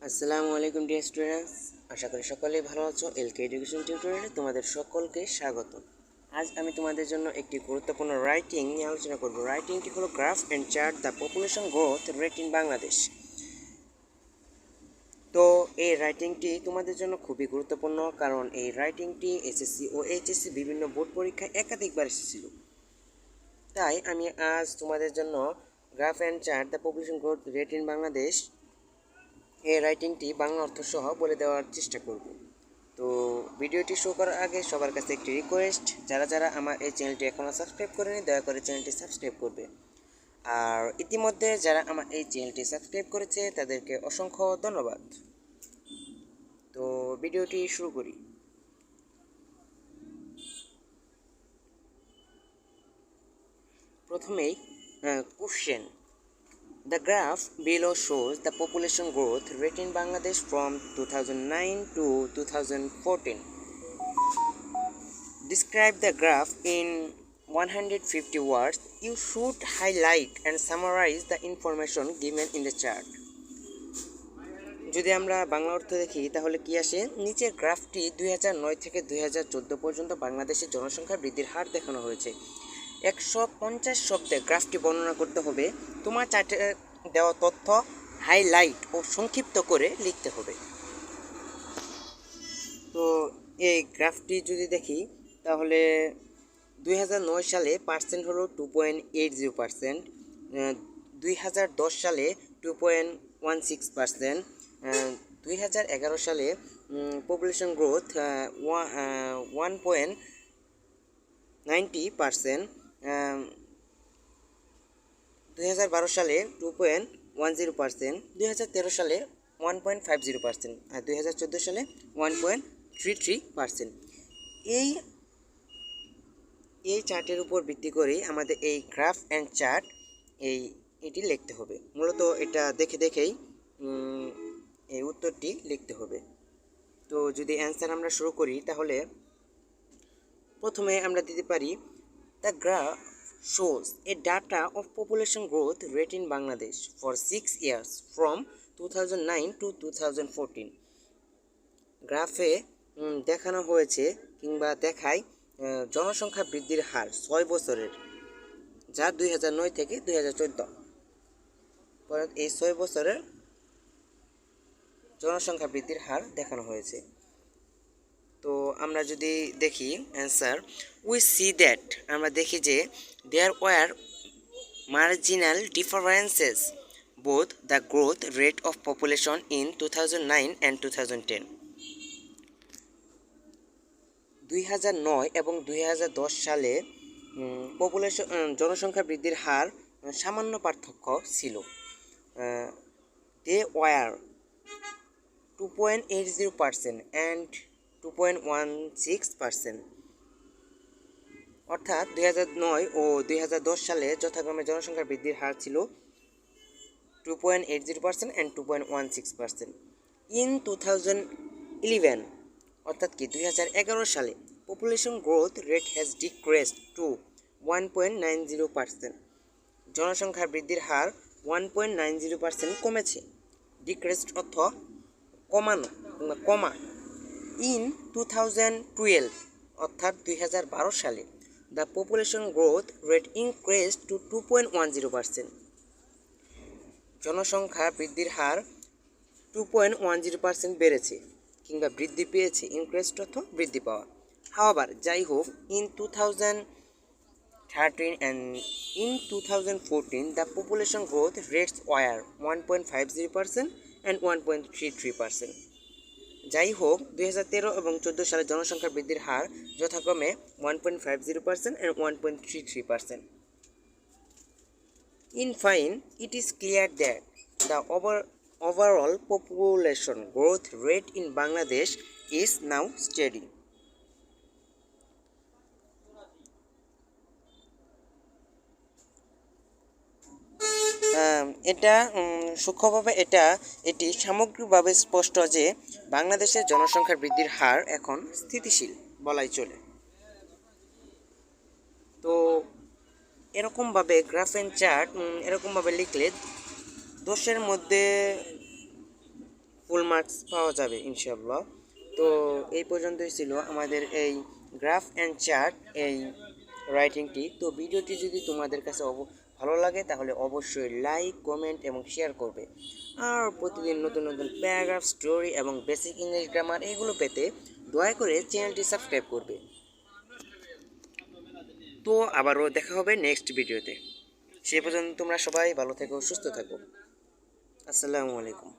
আসসালামু আলাইকুম dear students, আশা করি সকলেই ভালো আছো। এলকে এডুকেশন টিউটোরিয়ালে তোমাদের সকলকে স্বাগত। আজ আমি তোমাদের জন্য একটি গুরুত্বপূর্ণ রাইটিং নিয়ে আলোচনা করব। রাইটিংটি হলো graph and chart the population growth rate in Bangladesh. তো এই রাইটিংটি তোমাদের জন্য খুবই গুরুত্বপূর্ণ, কারণ এই রাইটিংটি এসএসসি ও এইচএসসি বিভিন্ন বোর্ড পরীক্ষায় একাধিকবার এসেছিল। তাই আমি আজ তোমাদের জন্য graph and chart the population growth rate in Bangladesh এই রাইটিংটি বাংলা অর্থ সহ বলে দেওয়ার চেষ্টা করব। তো ভিডিওটি শুরু করার আগে সবার কাছে একটি রিকোয়েস্ট, যারা যারা আমার এই চ্যানেলটি এখনও সাবস্ক্রাইব করেনি দয়া করে চ্যানেলটি সাবস্ক্রাইব করবে। আর ইতিমধ্যে যারা আমার এই চ্যানেলটি সাবস্ক্রাইব করেছে তাদেরকে অসংখ্য ধন্যবাদ। তো ভিডিওটি শুরু করি। প্রথমেই question. The graph below shows the population growth rate in Bangladesh from 2009 to 2014. Describe the graph in 150 words. You should highlight and summarize the information given in the chart. যদি আমরা বাংলা অর্থ দেখি তাহলে কি আসে, নিচের গ্রাফটি 2009 থেকে 2014 পর্যন্ত বাংলাদেশের জনসংখ্যা বৃদ্ধির হার দেখানো হয়েছে। 150 শব্দে গ্রাফটি বর্ণনা করতে হবে। তোমার চার্টে দেওয়া তথ্য হাইলাইট ও সংক্ষিপ্ত করে লিখতে হবে। তো এই গ্রাফটি যদি দেখি তাহলে 2009 সালে পার্সেন্ট হলো 2.80%, 2010 সালে 2.16%, 2011 সালে পপুলেশন গ্রোথ 1.90%, 2012 সালে 2.10%, 2013 সালে 1.50%, আর 2014 সালে 1.33%। এই চার্টের উপর ভিত্তি করেই আমাদের এই গ্রাফ অ্যান্ড চার্ট এটি লিখতে হবে। মূলত এটা দেখেই এই উত্তরটি লিখতে হবে। তো যদি অ্যান্সার আমরা শুরু করি তাহলে প্রথমে আমরা দিতে পারি, the graph shows a data of population growth rate in Bangladesh for 6 years from 2009 to 2014. গ্রাফে দেখানো হয়েছে কিংবা দেখায় জনসংখ্যা বৃদ্ধির হার 6 বছরের, যা 2009 থেকে 2014। এই 6 বছরের জনসংখ্যা বৃদ্ধির হার দেখানো হয়েছে। তো আমরা যদি দেখি অ্যান্সার, উই সি দ্যাট, আমরা দেখি যে there were marginal differences both the growth rate of population in 2009 and 2010। 2009 এবং 2010 সালে জনসংখ্যা বৃদ্ধির হার সামান্য পার্থক্য ছিল। দে ওয়ার 2.80% অ্যান্ড 2.16%, অর্থাৎ 2009 ও 2010 সালে যথাক্রমে জনসংখ্যা বৃদ্ধির হার ছিল 2.80% অ্যান্ড 2.16%। ইন 2011, অর্থাৎ কি 2011 সালে population growth rate has decreased to 1.90%, জনসংখ্যা বৃদ্ধির হার 1.90% কমেছে। ডিক্রেসড অর্থ কমানো কিংবা কমা। ইন 2012, অর্থাৎ 2012 সালে the population growth rate increased to 2.10%, জনসংখ্যা বৃদ্ধির হার 2.10% বেড়েছে কিংবা বৃদ্ধি পেয়েছে। ইনক্রিজড অর্থ বৃদ্ধি পাওয়া। হাওয়াবার, যাই হোক, in 2013 and in 2014 the population growth rates were 1.50% and 1.33%. যাই হোক, 2013 এবং 2014 সালে জনসংখ্যা বৃদ্ধির হার যথাক্রমে 1.50% and 1.33%. In fine, it is clear that the overall population growth rate in Bangladesh is now steady. এটা সূক্ষ্মভাবে এটি সামগ্রিকভাবে স্পষ্ট যে বাংলাদেশের জনসংখ্যার বৃদ্ধির হার এখন স্থিতিশীল বলাই চলে। তো এরকমভাবে গ্রাফ অ্যান্ড চার্ট এরকমভাবে লিখলে 10-এর মধ্যে ফুল মার্কস পাওয়া যাবে ইনশাআল্লাহ। তো এই পর্যন্তই ছিল আমাদের এই গ্রাফ অ্যান্ড চার্ট এই রাইটিংটি। তো ভিডিওটি যদি তোমাদের কাছে ভালো লাগে তাহলে অবশ্যই লাইক, কমেন্ট এবং শেয়ার করবে। আর প্রতিদিন নতুন নতুন প্যারাগ্রাফ, স্টোরি এবং বেসিক ইংলিশ গ্রামার এগুলো পেতে দয়া করে চ্যানেলটি সাবস্ক্রাইব করবে। তো আবারও দেখা হবে নেক্সট ভিডিওতে। সে পর্যন্ত তোমরা সবাই ভালো থেকো, সুস্থ থাকো। আসসালামু আলাইকুম।